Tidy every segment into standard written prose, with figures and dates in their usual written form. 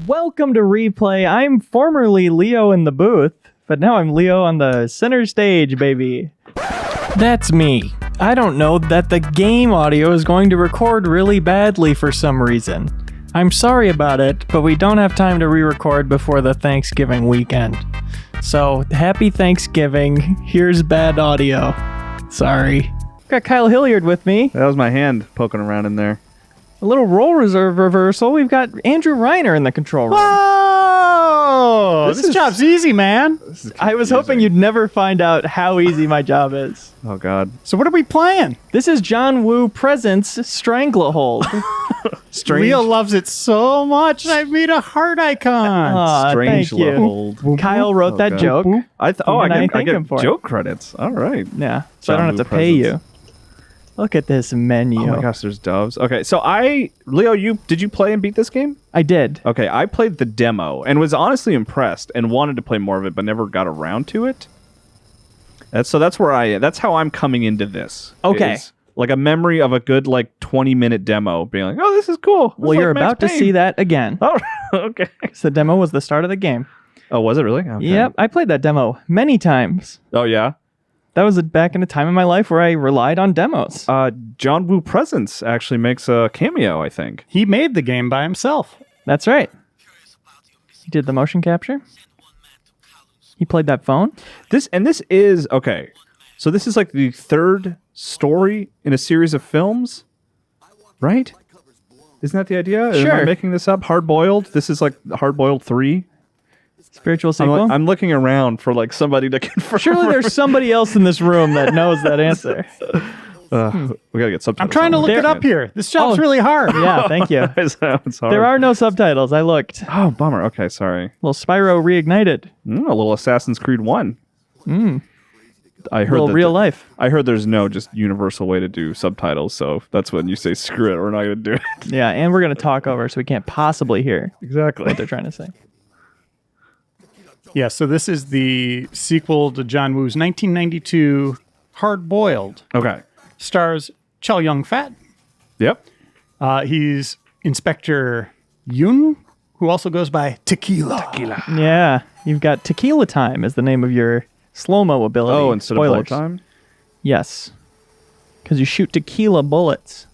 Welcome to Replay. I'm formerly Leo in the booth, but now I'm Leo on the center stage, baby. That's me. I don't know that the game audio is going to record really badly for some reason. I'm sorry about it, but we don't have time to re-record before the Thanksgiving weekend. So, happy Thanksgiving. Here's bad audio. Sorry. Got Kyle Hilliard with me. That was my hand poking around in there. A little role reversal. We've got Andrew Reiner in the control room. Whoa! This job's easy, man. I was hoping you'd never find out how easy my job is. Oh, God. So what are we playing? This is John Woo Presents Stranglehold. Leo loves it so much, I made a heart icon. Aw, thank you. Stranglehold. Kyle wrote that God. joke. I And I thank him get for it. joke credits. All right. Yeah, so I John don't have Woo to pay Presents. you. Look at this menu. Oh my gosh, there's doves. Okay, so Leo, did you play and beat this game? I did. Okay, I played the demo and was honestly impressed and wanted to play more of it, but never got around to it. That's how I'm coming into this. Okay. Is like a memory of a good 20-minute demo, being like, oh, this is cool. This Well, is you're like Max about to Payne. see that again. Oh, okay. So the demo was the start of the game. Oh, was it really? Okay. Yep, I played that demo many times. Oh, yeah. That was back in a time in my life where I relied on demos. John Woo Presents actually makes a cameo, I think. He made the game by himself. That's right. He did the motion capture. He played that phone. This is okay. So this is like the third story in a series of films, right? Isn't that the idea? Sure. Am I making this up? Hard Boiled. This is like Hard Boiled 3. Spiritual sequel. I'm looking around for somebody to confirm. Surely there's somebody else in this room that knows that answer. We gotta get subtitles. I'm trying to look it up here. This job's really hard. Yeah, thank you. It's hard. There are no subtitles. I looked. Oh, bummer. Okay, sorry. Little Spyro reignited. A little Assassin's Creed 1. I heard Little that real life. I heard there's no just universal way to do subtitles, so that's when you say screw it, we're not gonna do it. Yeah, and we're going to talk over so we can't possibly hear Exactly. what they're trying to say. Yeah, so this is the sequel to John Woo's 1992 Hard Boiled. Okay. Stars Chow Yun-fat. Yep. He's Inspector Yun, who also goes by Tequila. Yeah, you've got Tequila Time as the name of your slow-mo ability. Oh, instead of bullet time? Yes, because you shoot tequila bullets.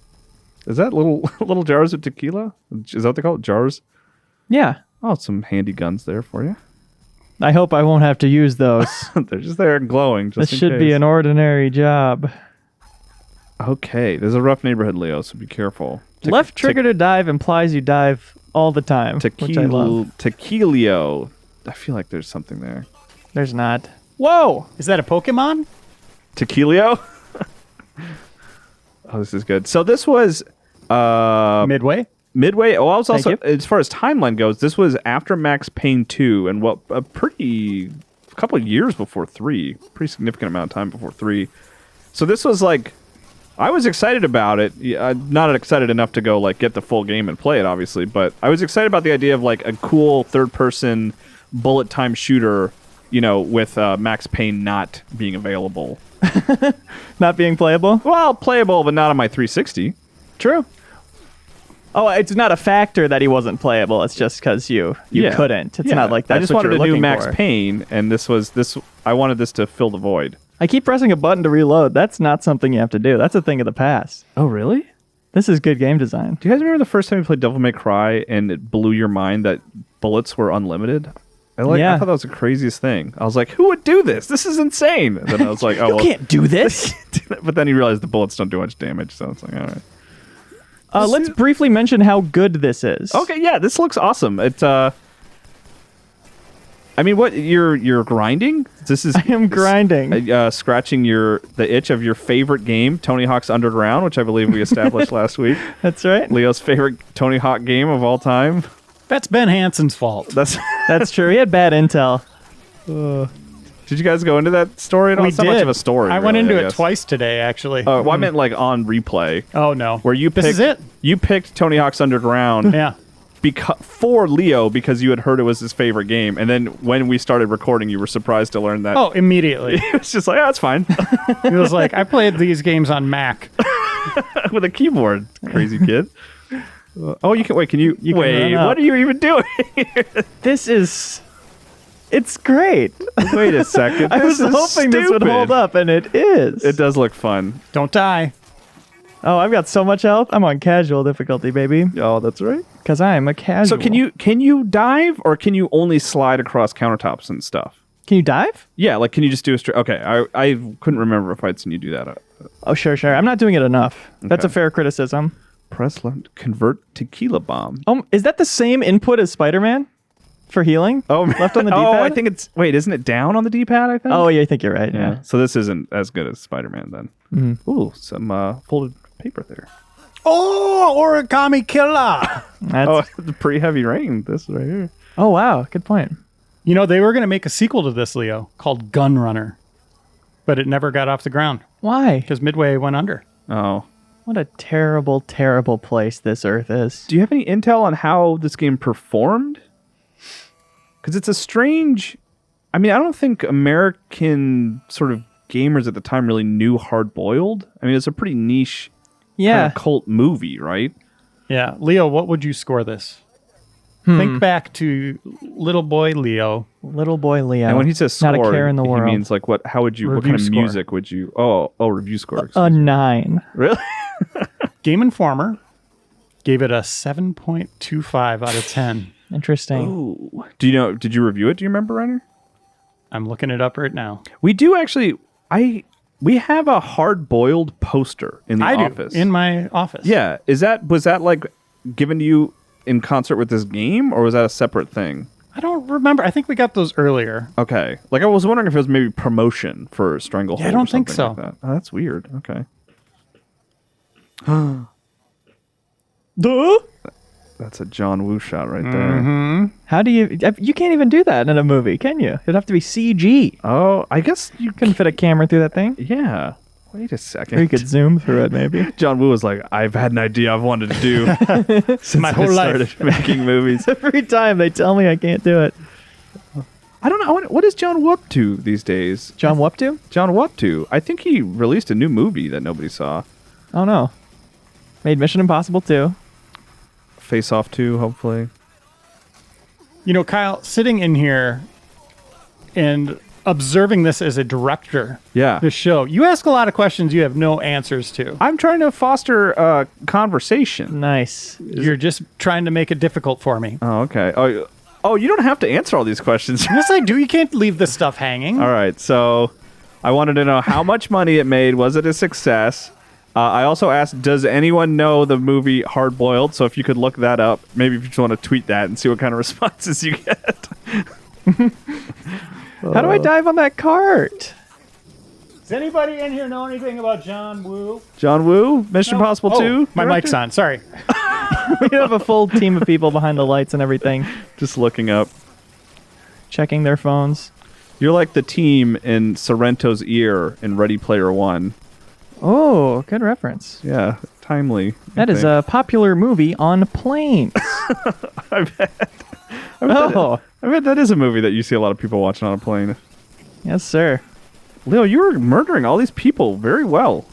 Is that little jars of tequila? Is that what they call it? Jars? Yeah, Oh, some handy guns there for you. I hope I won't have to use those. They're just there and glowing. Just This should be an ordinary job. Okay, there's a rough neighborhood, Leo, so be careful. Left trigger to dive implies you dive all the time, which I love. Tequilio. I feel like there's something there. There's not. Whoa! Is that a Pokemon? Tequilio? Oh, this is good. So this was Midway? Midway. Oh, I was Thank also, you. as far as timeline goes, this was after Max Payne 2 and a couple of years before 3. Pretty significant amount of time before 3. So this was I was excited about it. Not excited enough to go get the full game and play it, obviously, but I was excited about the idea of a cool third-person bullet time shooter, with Max Payne not being available. Not being playable? Well, playable, but not on my 360. True. Oh, it's not a factor that he wasn't playable. It's just because you Yeah. couldn't. It's Yeah. not like that's I just what wanted you're to do looking Max for. Payne, and I wanted this to fill the void. I keep pressing a button to reload. That's not something you have to do. That's a thing of the past. Oh, really? This is good game design. Do you guys remember the first time you played Devil May Cry and it blew your mind that bullets were unlimited? Yeah. I thought that was the craziest thing. I was like, who would do this? This is insane. And then I was like, oh, You well. can't do this. But then you realize the bullets don't do much damage, so it's like, all right. Let's briefly mention how good this is. Okay, yeah, this looks awesome. It's I mean, what you're grinding? This is I am grinding. scratching the itch of your favorite game, Tony Hawk's Underground, which I believe we established last week. That's right. Leo's favorite Tony Hawk game of all time. That's Ben Hansen's fault. That's true. He had bad intel. Did you guys go into that story? We It's not did. much of a story. I went really, into it guess. twice today, actually. Well, I meant on replay, Oh, no. where you This picked, is it? You picked Tony Hawk's Underground Yeah. for Leo because you had heard it was his favorite game, and then when we started recording, you were surprised to learn that. Oh, immediately. It's just like, oh, that's fine. He was like, I played these games on Mac. With a keyboard, crazy kid. Oh, you can wait. Can you You can wait? run up. What are you even doing? It's great. Wait a second. I was This is hoping this would stupid. hold up, and it is. It does look fun. Don't die. Oh, I've got so much health. I'm on casual difficulty, baby, Oh, that's right. because I am a casual. So can you dive or can you only slide across countertops and stuff? Can you dive? Yeah, like can you just do a straight? Okay, I couldn't remember if I'd seen you do that. Oh, sure. I'm not doing it enough. That's a Okay. fair criticism. Press left, convert tequila bomb. Oh, is that the same input as Spider-Man for healing? Oh, left on the Oh, I D-pad? think it's isn't it down on the D-pad? I think. Oh, yeah, I think you're right. Yeah. So this isn't as good as Spider-Man then. Ooh, some folded paper there. Oh, origami killer. That's, Oh, the pretty heavy rain. This right here. oh, wow. Good point. You know, they were going to make a sequel to this, Leo, called Gun Runner, but it never got off the ground Why? because Midway went under. Oh. What a terrible, terrible place this Earth is. Do you have any intel on how this game performed? Because it's a strange. I mean, I don't think American sort of gamers at the time really knew Hard Boiled. I mean, it's a pretty niche Yeah. kind of cult movie, right? Yeah. Leo, what would you score this? Think back to little boy Leo. Little boy Leo. And when he says score, not a care in the world. he means like what? How would you? What Review kind of score. music would you? Oh, review score. a 9. Really? Game Informer gave it a 7.25 out of 10. Interesting. Ooh. Do you know? Did you review it? Do you remember, Reiner? I'm looking it up right now. We do actually. We have a Hard Boiled poster in the I office. do, in my office. Yeah, was that like given to you in concert with this game, or was that a separate thing? I don't remember. I think we got those earlier. Okay, like I was wondering if it was maybe promotion for Stranglehold. Yeah, I don't or think something so. Like that. Oh, that's weird. Okay, Duh? that's a John Woo shot right there. How do you can't even do that in a movie, can you? It'd have to be CG. Oh, I guess you Couldn't fit a camera through that thing. Yeah. Wait a second. Or you could zoom through it, maybe. John Woo was like, I've had an idea I've wanted to do since My whole I started life. making movies. Every time they tell me I can't do it. I don't know. What is John Woo up to these days? John Whoop to? John Woo up to? I think he released a new movie that nobody saw. Oh no. Made Mission Impossible 2. Face Off 2, hopefully. You know, Kyle, sitting in here and observing this as a director, Yeah. this show, you ask a lot of questions you have no answers to. I'm trying to foster conversation. Nice. You're just trying to make it difficult for me. Oh, okay. Oh, you don't have to answer all these questions. Yes, I do. You can't leave this stuff hanging. All right. So I wanted to know how much money it made. Was it a success? I also asked, does anyone know the movie Hard Boiled? So if you could look that up, maybe if you just want to tweet that and see what kind of responses you get. How do I dive on that cart? Does anybody in here know anything about John Woo? John Woo, Mission Impossible 2. My mic's on. Sorry. We have a full team of people behind the lights and everything, Just looking up. checking their phones. You're like the team in Sorrento's ear in Ready Player One. Oh, good reference. Yeah, timely. That is a popular movie on planes. I Oh, bet that is a movie that you see a lot of people watching on a plane. yes, sir. Leo, you were murdering all these people very well.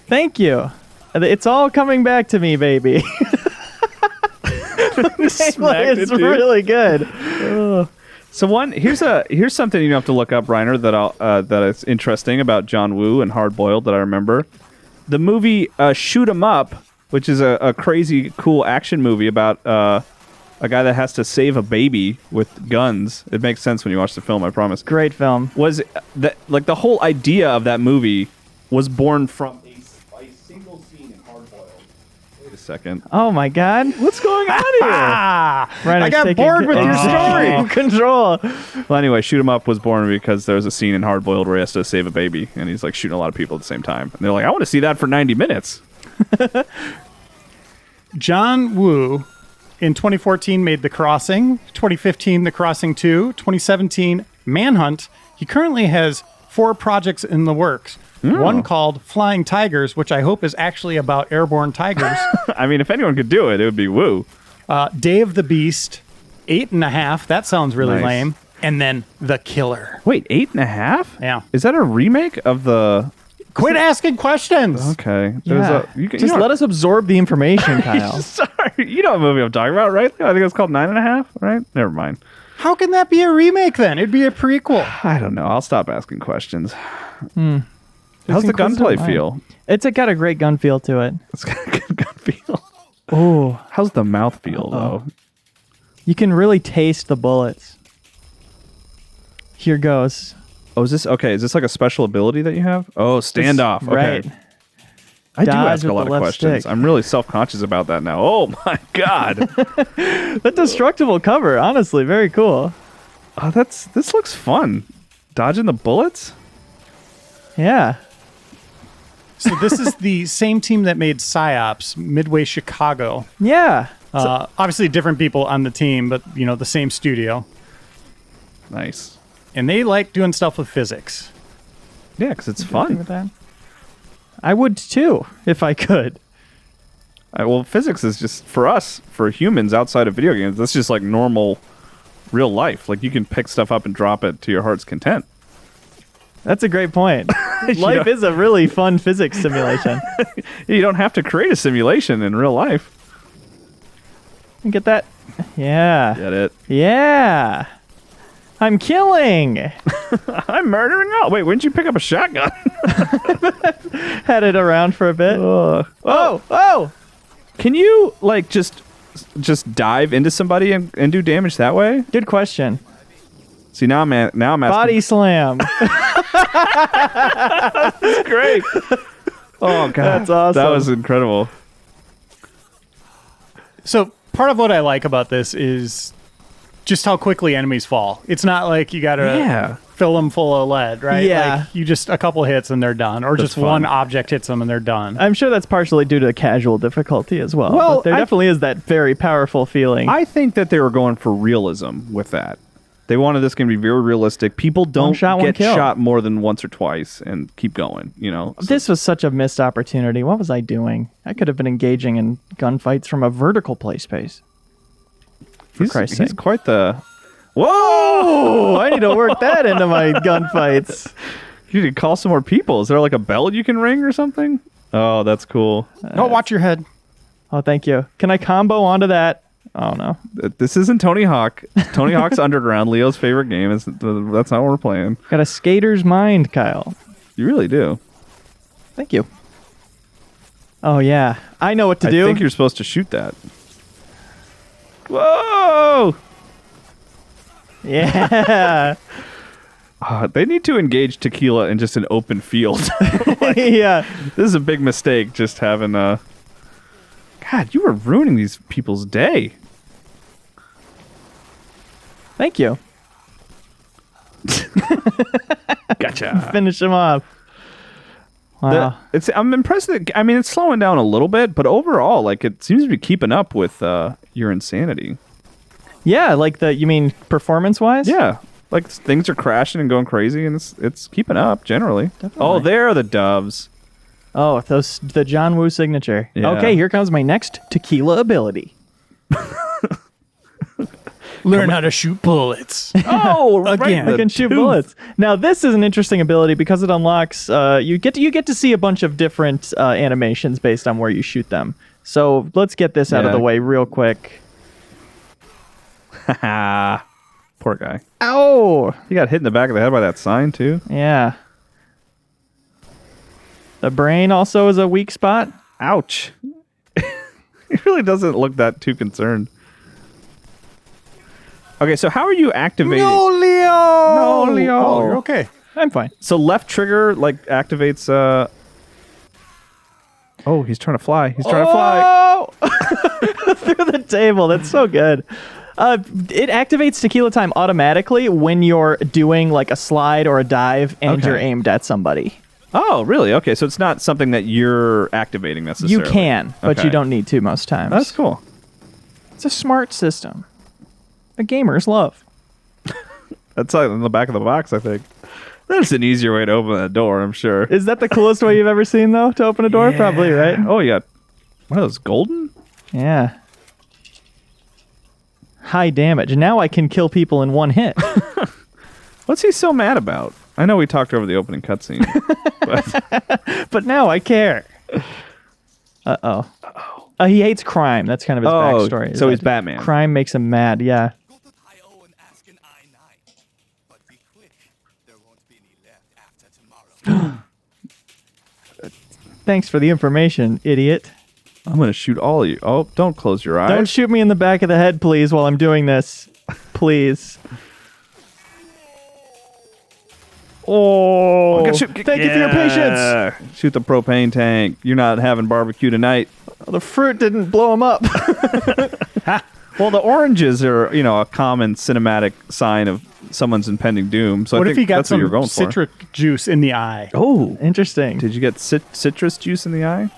Thank you. It's all coming back to me, baby. Smacked it, It's dude. really good. So here's something you have to look up, Reiner, that is interesting about John Woo and Hard Boiled that I remember. The movie Shoot 'Em Up, which is a crazy cool action movie about a guy that has to save a baby with guns. It makes sense when you watch the film, I promise. Great film. Was that like the whole idea of that movie was born from a single scene in Hard Boiled. Wait a second. Oh my God. What's going on here? Reiner's I got taking bored with your Oh, story. Control. Well, anyway, Shoot 'Em Up was born because there's a scene in Hard Boiled where he has to save a baby, and he's like shooting a lot of people at the same time. And they're like, I want to see that for 90 minutes. John Woo in 2014 made The Crossing, 2015 The Crossing 2, 2017 Manhunt. He currently has 4 projects in the works. One called Flying Tigers, which I hope is actually about airborne tigers. I mean, if anyone could do it, it would be Woo. Day of the Beast, 8.5. That sounds really Nice. lame. And then The Killer. Wait, 8.5? Yeah. Is that a remake of the Quit asking questions. Okay. Yeah. Just let us absorb the information, Kyle. Sorry. You know what movie I'm talking about, right? I think it's called 9.5, right? Never mind. How can that be a remake then? It'd be a prequel. I don't know. I'll stop asking questions. How's It's the gunplay inquisitive feel? mind. It's got a great gun feel to it. It's got a good gun feel. Oh, How's the mouth feel, though? you can really taste the bullets. Here goes. Oh, is this okay? Is this like a special ability that you have? Oh, standoff. Okay. Right. I do Dodge ask a with lot the of left questions. stick. I'm really self-conscious about that now. Oh my god. That destructible cover, honestly, very cool. Oh, this looks fun. Dodging the bullets? Yeah. So this is the same team that made PsyOps, Midway Chicago. Yeah. Obviously different people on the team, but the same studio. Nice. And they like doing stuff with physics. Yeah, because it's Agree fun. with that? I would too, if I could. Well, physics is just, for humans outside of video games, that's just like normal real life. Like you can pick stuff up and drop it to your heart's content. That's a great point. Life is a really fun physics simulation. You don't have to create a simulation in real life. Get that? Yeah. Get it? Yeah. I'm killing. I'm murdering all. Wait, when did you pick up a shotgun? Had it around for a bit. Oh. Can you like just dive into somebody and do damage that way? Good question. See, now I'm asking. Body slam. Great. Oh god, That's awesome. That was incredible. So part of what I like about this is just how quickly enemies fall. It's not like you gotta fill them full of lead, right? Yeah. Like you just a couple hits and they're done, or That's just fun. one object hits them and they're done. I'm sure that's partially due to the casual difficulty as well. Well, But there definitely is that very powerful feeling. I think that they were going for realism with that. They wanted this game to be very realistic. People don't shot, one get kill. shot more than once or twice and keep going. This was such a missed opportunity. What was I doing? I could have been engaging in gunfights from a vertical play space. For Christ's he's sake. quite the. Whoa! Oh, I need to work that into my gunfights. You need to call some more people. Is there like a bell you can ring or something? Oh, that's cool. Oh, watch your head. Oh, thank you. Can I combo onto that? Oh, no. This isn't Tony Hawk. Tony Hawk's Underground, Leo's favorite game. That's not what we're playing. Got a skater's mind, Kyle. You really do. Thank you. Oh, yeah. I know what to do. I think you're supposed to shoot that. Whoa! Yeah. They need to engage Tequila in just an open field. Yeah. This is a big mistake, just having a... God, you were ruining these people's day. Thank you. Gotcha. Finish him off. Wow. I'm impressed that... I mean, it's slowing down a little bit, but overall, like, it seems to be keeping up with your insanity. Yeah, like you mean performance-wise? Yeah. Like, things are crashing and going crazy, and it's keeping up, generally. Definitely. Oh, there are the doves. Oh, the John Woo signature. Yeah. Okay, here comes my next tequila ability. Learn how to shoot bullets. Oh, Again. I can shoot bullets. Now, this is an interesting ability because it unlocks. You get to see a bunch of different animations based on where you shoot them. So let's get this out of Yeah. the way real quick. Poor guy. Ow! He got hit in the back of the head by that sign, too. Yeah. The brain also is a weak spot. Ouch. He really doesn't look that too concerned. Okay, so how are you activating? No, Leo! No, Leo. Oh, you're okay. I'm fine. So left trigger like activates. Oh, he's trying to fly. He's trying to fly. Oh! Through the table. That's so good. It activates tequila time automatically when you're doing like a slide or a dive and Okay. you're aimed at somebody. Oh, really? Okay, so it's not something that you're activating necessarily. You can, but Okay. you don't need to most times. That's cool. It's a smart system. The gamers love. That's like in the back of the box, I think. That's an easier way to open that door, I'm sure. Is that the coolest way you've ever seen, though, to open a door? Probably, right? Oh, you got what are those, golden? Yeah. High damage. Now I can kill people in one hit. What's he so mad about? I know we talked over the opening cutscene. But now I care. Uh-oh. He hates crime. That's kind of his backstory. So he's Batman. Crime makes him mad, yeah. Thanks for the information, idiot. I'm going to shoot all of you. Oh, don't close your eyes. Don't shoot me in the back of the head, please, while I'm doing this. Please. Oh, thank you for your patience. Shoot the propane tank. You're not having barbecue tonight. Oh, the fruit didn't blow him up. Well, the oranges are, a common cinematic sign of someone's impending doom. So what I if think he got that's what some you're going citric juice in the eye? Oh, interesting. Did you get citrus juice in the eye?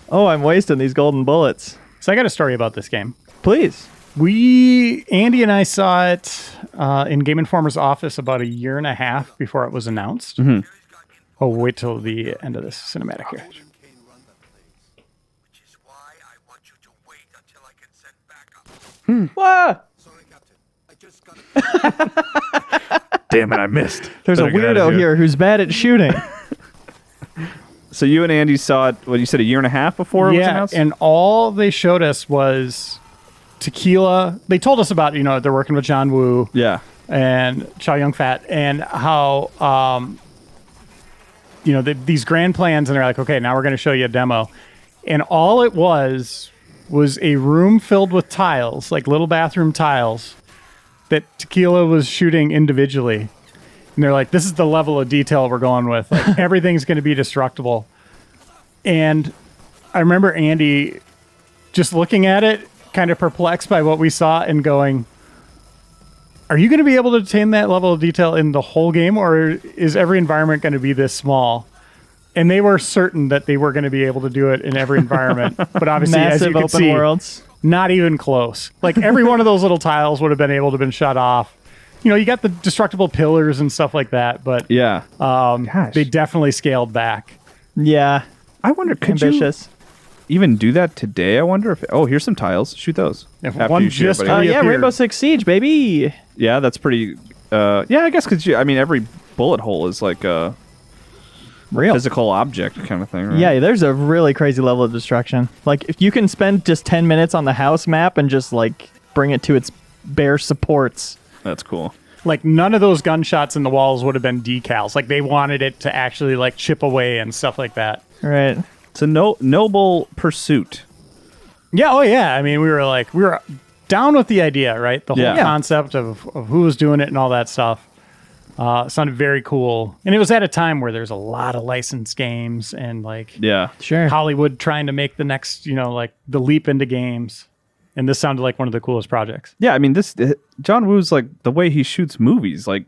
Oh, I'm wasting these golden bullets. So I got a story about this game. Please. Andy and I saw it in Game Informer's office about a year and a half before it was announced. Mm-hmm. Oh, wait till the end of this cinematic here. What? Damn it, I missed. There's a weirdo here who's bad at shooting. So you and Andy saw it, what you said, a year and a half before it was announced? And all they showed us was tequila. They told us about, they're working with John Woo. Yeah. And Chow Yun-fat, and how, these grand plans, and they're like, okay, now we're going to show you a demo. And all it was a room filled with tiles, like little bathroom tiles, that Tequila was shooting individually. And they're like, this is the level of detail we're going with. Like, everything's going to be destructible. And I remember Andy just looking at it, kind of perplexed by what we saw, and going, are you going to be able to attain that level of detail in the whole game, or is every environment going to be this small? And they were certain that they were going to be able to do it in every environment. But obviously, as you can open see, worlds. Not even close. Like, every one of those little tiles would have been able to have been shut off. You got the destructible pillars and stuff like that, but yeah, they definitely scaled back. Yeah. I wonder, could ambitious. You even do that today? I wonder if... Oh, here's some tiles. Shoot those. If one just yeah, Rainbow Six Siege, baby. Yeah, that's pretty... yeah, I guess because, every bullet hole is like a real physical object kind of thing, right? Yeah, there's a really crazy level of destruction. Like, if you can spend just 10 minutes on the house map and just, like, bring it to its bare supports. That's cool. Like, none of those gunshots in the walls would have been decals. Like, they wanted it to actually, like, chip away and stuff like that. Right. It's a noble pursuit. Yeah, oh yeah. I mean, we were down with the idea, right? The whole concept of who was doing it and all that stuff. Sounded very cool. And it was at a time where there's a lot of licensed games and, like, sure, Hollywood trying to make the next, like, the leap into games. And this sounded like one of the coolest projects. Yeah, I mean, John Woo's, like, the way he shoots movies, like,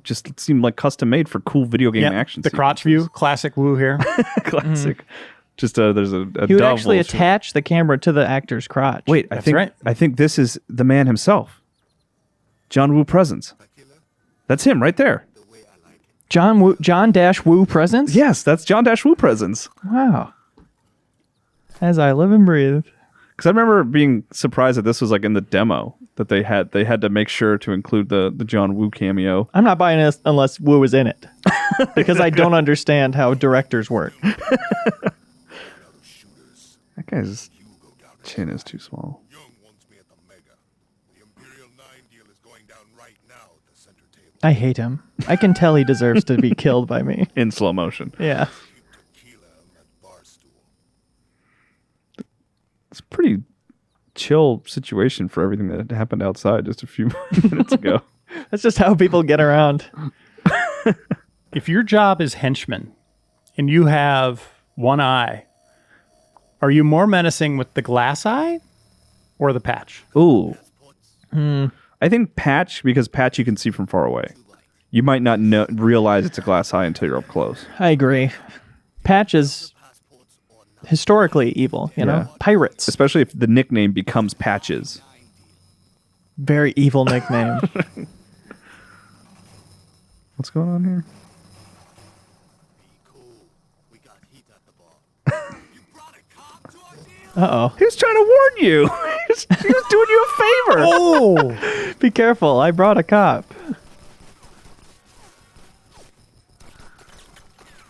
just seemed like custom made for cool video game action the crotch view, classic Woo here. Classic. Just there's a he would actually attach the camera to the actor's crotch. Wait, I think this is the man himself. John Woo Presence. That's him right there. John Dash Woo Presence? Yes, that's John Dash Woo Presence. Wow. As I live and breathe. Because I remember being surprised that this was, like, in the demo that they had to make sure to include the John Woo cameo. I'm not buying this unless Woo is in it. Because I don't understand how directors work. That guy's chin is too small. I hate him. I can tell he deserves to be killed by me. In slow motion. Yeah. It's a pretty chill situation for everything that happened outside just a few minutes ago. That's just how people get around. If your job is henchman and you have one eye, are you more menacing with the glass eye or the patch? Ooh. I think patch, because patch you can see from far away. You might not realize it's a glass eye until you're up close. I agree. Patch is historically evil, you know? Pirates. Especially if the nickname becomes Patches. Very evil nickname. What's going on here? Uh-oh. He was trying to warn you. He was doing you a favor. Oh! Be careful. I brought a cop.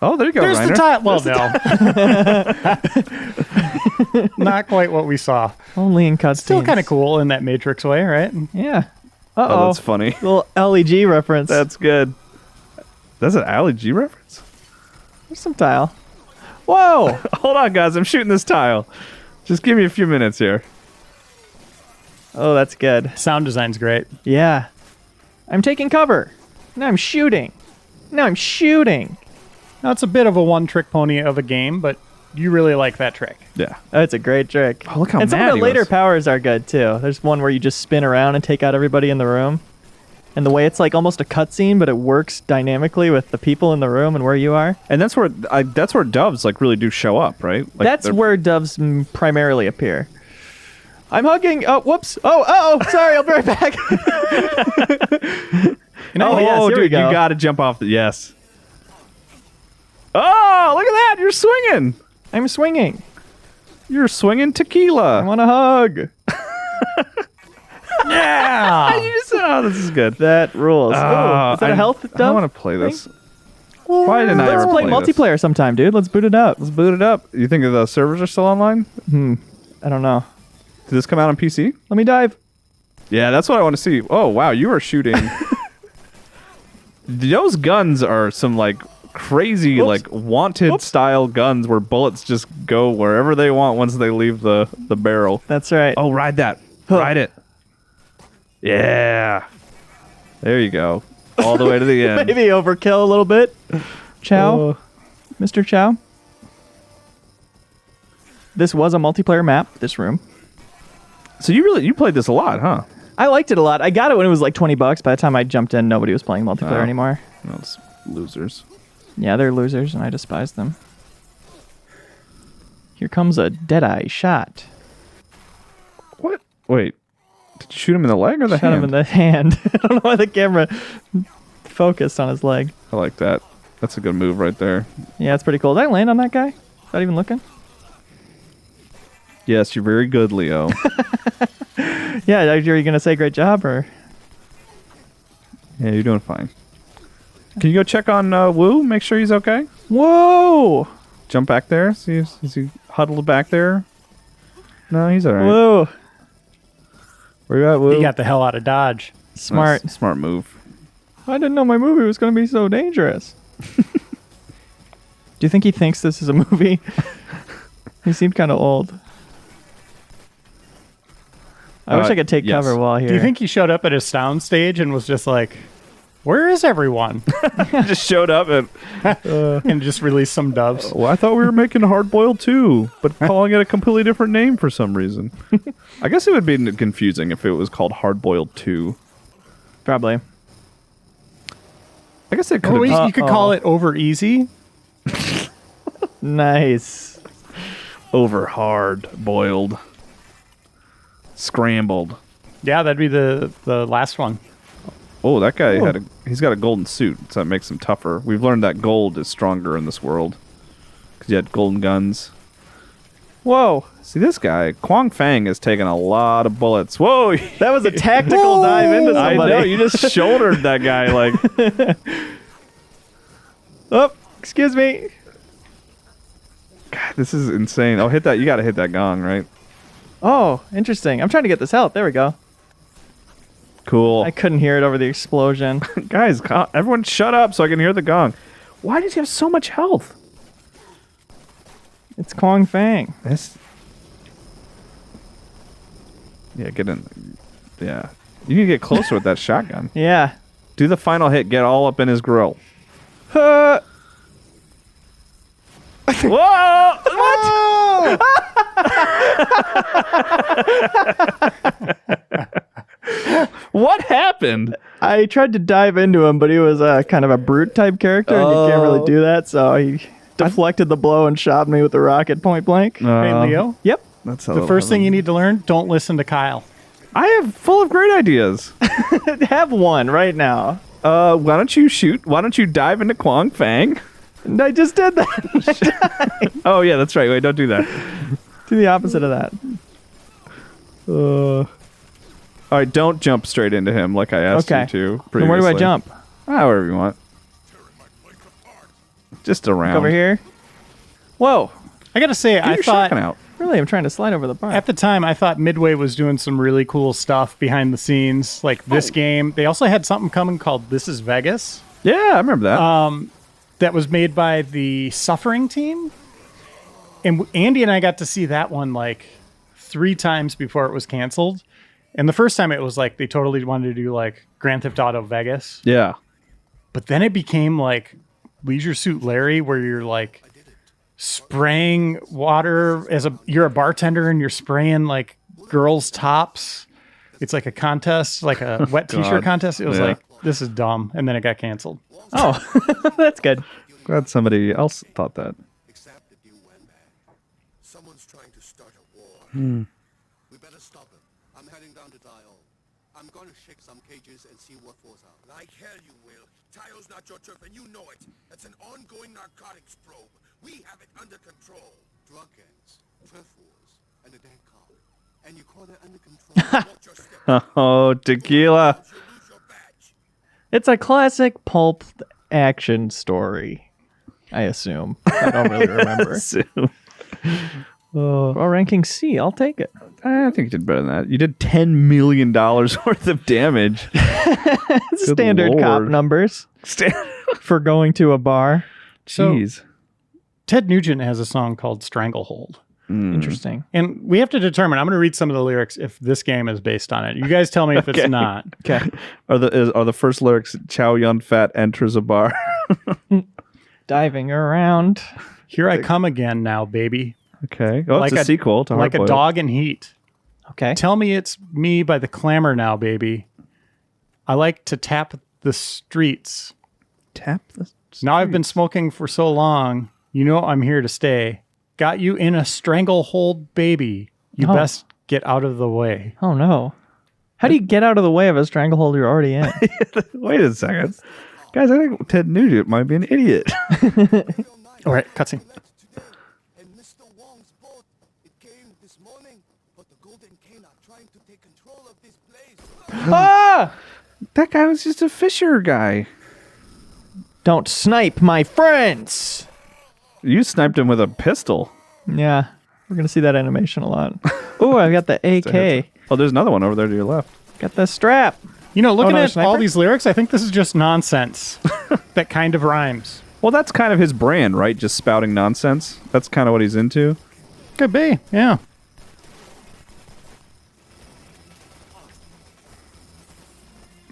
Oh, there you go, There's Reiner. the tile. Well, no. Not quite what we saw. Only in cutscenes. Still kind of cool in that Matrix way, right? Yeah. Oh, Uh-oh. that's funny. Little LEG reference. That's good. That's an Ali G reference? There's some tile. Whoa! Hold on, guys. I'm shooting this tile. Just give me a few minutes here. Oh, that's good. Sound design's great. Yeah. I'm taking cover. Now I'm shooting. Now I'm shooting. Now, it's a bit of a one-trick pony of a game, but you really like that trick. Yeah. That's a great trick. Oh, look how and some mad of he the later was. powers are good too. There's one where you just spin around and take out everybody in the room. And the way it's like almost a cutscene, but it works dynamically with the people in the room and where you are. And that's where doves like really do show up, right? Like That's they're- where doves primarily appear. I'm hugging. Oh, whoops. Oh, sorry. I'll be right back. Oh, yes, here we dude, go. you got to jump off the yes. Oh, look at that! You're swinging. I'm swinging. You're swinging tequila. I want a hug. Yeah! You just, oh, this is good. That rules. Ooh, is that a health dove? I want to play this. Why didn't I Let's ever play this? multiplayer sometime, dude. Let's boot it up. Let's boot it up. You think the servers are still online? I don't know. Did this come out on PC? Let me dive. Yeah, that's what I want to see. Oh, wow, you are shooting. Those guns are some like crazy, Whoops. like wanted Whoops. style guns where bullets just go wherever they want once they leave the barrel. That's right. Oh, ride that. Ride it. Yeah. There you go. All the way to the end. Maybe overkill a little bit. Chow. Mr. Chow. This was a multiplayer map, this room. So you played this a lot, huh? I liked it a lot. I got it when it was like $20. By the time I jumped in, nobody was playing multiplayer Oh. anymore. No, it's losers. Yeah, they're losers, and I despise them. Here comes a Deadeye shot. What? Wait. Did you shoot him in the leg or the Shot hand? him in the hand. I don't know why the camera focused on his leg. I like that. That's a good move right there. Yeah, it's pretty cool. Did I land on that guy? Without even looking? Yes, you're very good, Leo. Yeah, are you going to say great job, or? Yeah, you're doing fine. Can you go check on Wu? Make sure he's okay. Whoa! Jump back there. See, is he huddled back there? No, he's all right. Whoa! Where you at, Wu? He got the hell out of Dodge. Smart. Nice. Smart move. I didn't know my movie was going to be so dangerous. Do you think he thinks this is a movie? He seemed kind of old. I wish I could take yes. cover while here. Do you think he showed up at his sound stage and was just like, where is everyone? Just showed up and And just released some doves. well, I thought we were making Hard Boiled 2, but calling it a completely different name for some reason. I guess it would be confusing if it was called Hard Boiled 2. Probably. I guess it could Or have you could call it Over Easy. Nice. over hard boiled. Scrambled. Yeah, that'd be the last one. Oh, that guy he's got a golden suit, so that makes him tougher. We've learned that gold is stronger in this world. Because you had golden guns. Whoa. See, this guy, Quang Fang, has taken a lot of bullets. Whoa! That was a tactical dive into I somebody. know, you just shouldered that guy like... Oh, excuse me. God, this is insane. Oh, hit that. You gotta hit that gong, right? Oh, interesting. I'm trying to get this health. There we go. Cool. I couldn't hear it over the explosion. Guys, everyone shut up so I can hear the gong. Why does he have so much health? It's Quang Fang. This... Yeah, get in. Yeah. You need to get closer with that shotgun. Yeah. Do the final hit. Get all up in his grill. Whoa! What? What happened? I tried to dive into him, but he was kind of a brute type character, and you can't really do that, so he deflected the blow and shot me with a rocket point blank. Hey, Leo, Yep. That's how the first thing you need to learn, don't listen to Kyle. I have full of great ideas. Have one right now. Why don't you shoot? Why don't you dive into Quang Fang? And I just did that. Oh yeah, that's right. Wait, don't do that. Do the opposite of that. All right, don't jump straight into him like I asked Okay. you to. Then where do I previously. jump? Wherever you want. Just around. Over here. Whoa. I gotta say, Get I your thought shotgun out. Really, I'm trying to slide over the bar. at the time I thought Midway was doing some really cool stuff behind the scenes, like this game. They also had something coming called This Is Vegas Yeah, I remember that. that was made by the Suffering team, and Andy and I got to see that one like 3 times before it was canceled. And the first time it was like they totally wanted to do like Grand Theft Auto Vegas, yeah. but then it became like Leisure Suit Larry, where you're like spraying water you're a bartender and you're spraying like girls' tops. It's like a contest, like a wet t-shirt contest. It was like, this is dumb. And then it got canceled. Oh, that's good. Glad somebody else thought that. Except if you went back. Someone's trying to start a war. We better stop him. I'm heading down to Dial. I'm going to shake some cages and see what falls out. Like hell you will. Dial's not your turf and you know it. It's an ongoing narcotics probe. We have it under control. Drug gangs, turf wars, and a dead cop. And you call that under control? Watch your step. Oh, tequila. You'll lose your badge. It's a classic pulp action story, I assume. I don't really remember. Well, ranking C, I'll take it. I think you did better than that. You did $10 million worth of damage. Standard cop Lord. numbers for going to a bar. Jeez. Ted Nugent has a song called Stranglehold. Interesting. And we have to determine, I'm going to read some of the lyrics if this game is based on it. You guys tell me if it's not. Okay. Are the first lyrics Chow Yun Fat enters a bar? Diving around. Here I come again now, baby. Okay. Oh, it's a sequel to like a Hardboiled. dog in heat. Okay. Tell me it's me by the clamor now, baby. I like to tap the streets. Tap the Now I've been smoking for so long. You know I'm here to stay. Got you in a stranglehold, baby. You Oh. best get out of the way. Oh, no. How do you get out of the way of a stranglehold you're already in? Wait a second. Guys, I think Ted Nugent might be an idiot. All right, cutscene. And Mr. Wong's boat, it came this morning, but the Golden Cane are trying to take control of this place. Ah! That guy was just a fisher guy. Don't snipe my friends! You sniped him with a pistol. Yeah. We're going to see that animation a lot. Oh, I've got the AK. Oh, there's another one over there to your left. Got the strap. You know, looking no, at sniper? all these lyrics, I think this is just nonsense that kind of rhymes. Well, that's kind of his brand, right? Just spouting nonsense. That's kind of what he's into. Could be, yeah.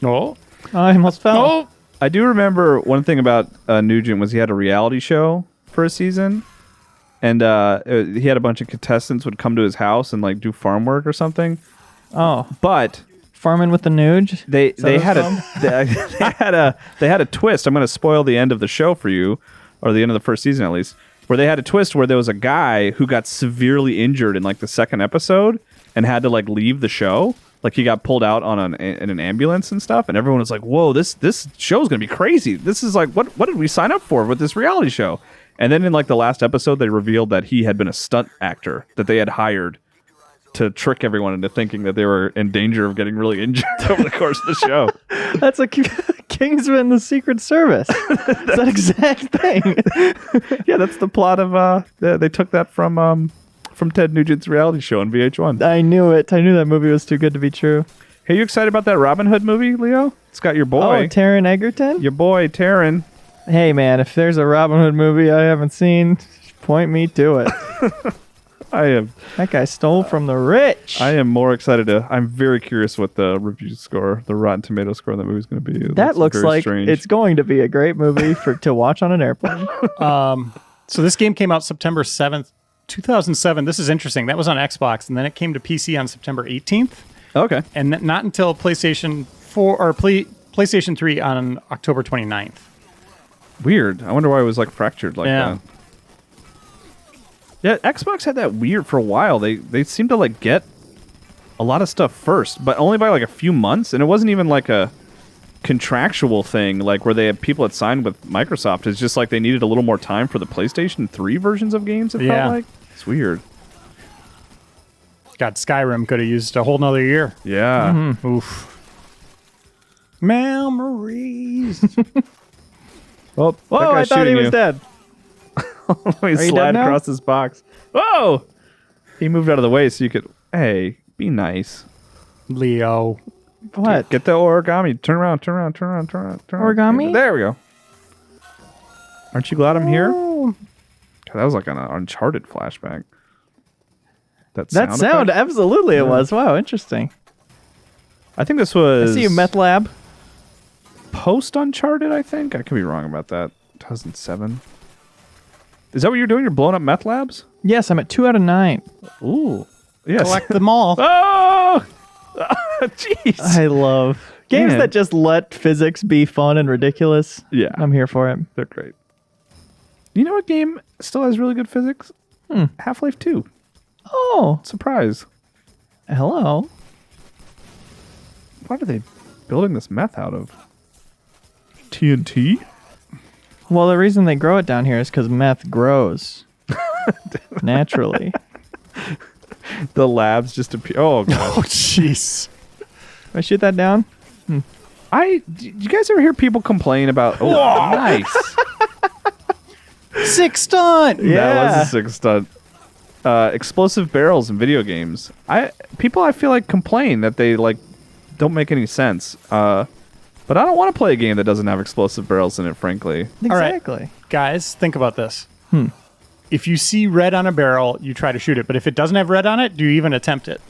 Oh. I almost fell. Oh. I do remember one thing about Nugent was he had a reality show for a season, and he had a bunch of contestants would come to his house and like do farm work or something. Oh. But Farming with the Nuge? they had a twist. I'm going to spoil the end of the show for you, or the end of the first season at least, where they had a twist where there was a guy who got severely injured in like the second episode and had to like leave the show. Like he got pulled out on in an ambulance and stuff, and everyone was like, "Whoa, this show's gonna be crazy. This is like what did we sign up for with this reality show?" And then in like the last episode, they revealed that he had been a stunt actor that they had hired to trick everyone into thinking that they were in danger of getting really injured over the course of the show. That's a Kingsman, the Secret Service. It's that exact thing. Yeah, that's the plot of. They took that from Ted Nugent's reality show on VH1. I knew it. I knew that movie was too good to be true. Hey, you excited about that Robin Hood movie, Leo? It's got your Oh, boy, Taron Egerton? your boy Taron. Hey, man, if there's a Robin Hood movie I haven't seen, point me to it. That guy stole from the rich. I am more excited to. I'm very curious what the review score, the Rotten Tomato score on that movie is going to be. That looks very like strange. it's going to be a great movie to watch on an airplane. So this game came out September 7th, 2007. This is interesting. That was on Xbox, and then it came to PC on September 18th. Okay. And not until PlayStation 4 or PlayStation 3 on October 29th. Weird. I wonder why it was like fractured like Yeah. that. Yeah, Xbox had that weird for a while. They seemed to like get a lot of stuff first, but only by like a few months, and it wasn't even like a contractual thing like where they had people that signed with Microsoft. It's just like they needed a little more time for the PlayStation 3 versions of games, it Yeah. felt like. It's weird. God, Skyrim could have used a whole nother year. Yeah. Oof. Memories. Well, Whoa, I thought he was dead. Let me you slide dead now? across this box. Whoa! He moved out of the way so you could. Hey, be nice. Leo. What? Get the origami. Turn around. Origami? There we go. Aren't you glad I'm here? Oh. God, that was like an Uncharted flashback. That sound sound, effect? absolutely it was. Wow, interesting. I think this was. I see you, Meth Lab. Post Uncharted, I think. I could be wrong about that. 2007. Is that what you're doing? You're blowing up meth labs? Yes, I'm at 2 out of 9. Ooh. Yes. Collect them all. Oh! Jeez. I love games Man. that just let physics be fun and ridiculous. Yeah. I'm here for it. They're great. You know what game still has really good physics? Half-Life 2. Oh, Surprise. hello. What are they building this meth out of? TNT? Well, the reason they grow it down here is because meth grows naturally. The labs just appear. Oh, God. Oh, jeez. I shoot that down? Do you guys ever hear people complain about... Oh, nice. Sick stunt. That Yeah. was a sick stunt. Explosive barrels in video games. People I feel like complain that they like don't make any sense. But I don't want to play a game that doesn't have explosive barrels in it, frankly. right. Exactly. Guys, think about this. If you see red on a barrel, you try to shoot it. But if it doesn't have red on it, do you even attempt it?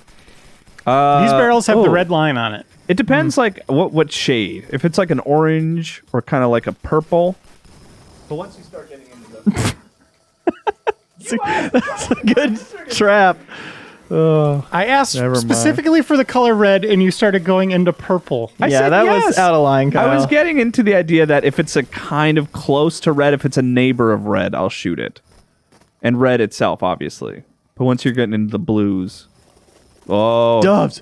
These barrels have the red line on it. It depends, like what shade. If it's like an orange or kind of like a purple. But once you start getting into the That's a good trap. I asked Never mind. specifically for the color red, and you started going into purple. I Yeah, said that was yes. out of line, Kyle. I was getting into the idea that if it's a kind of close to red, if it's a neighbor of red, I'll shoot it. And red itself, obviously. But once you're getting into the blues. Oh, Doves.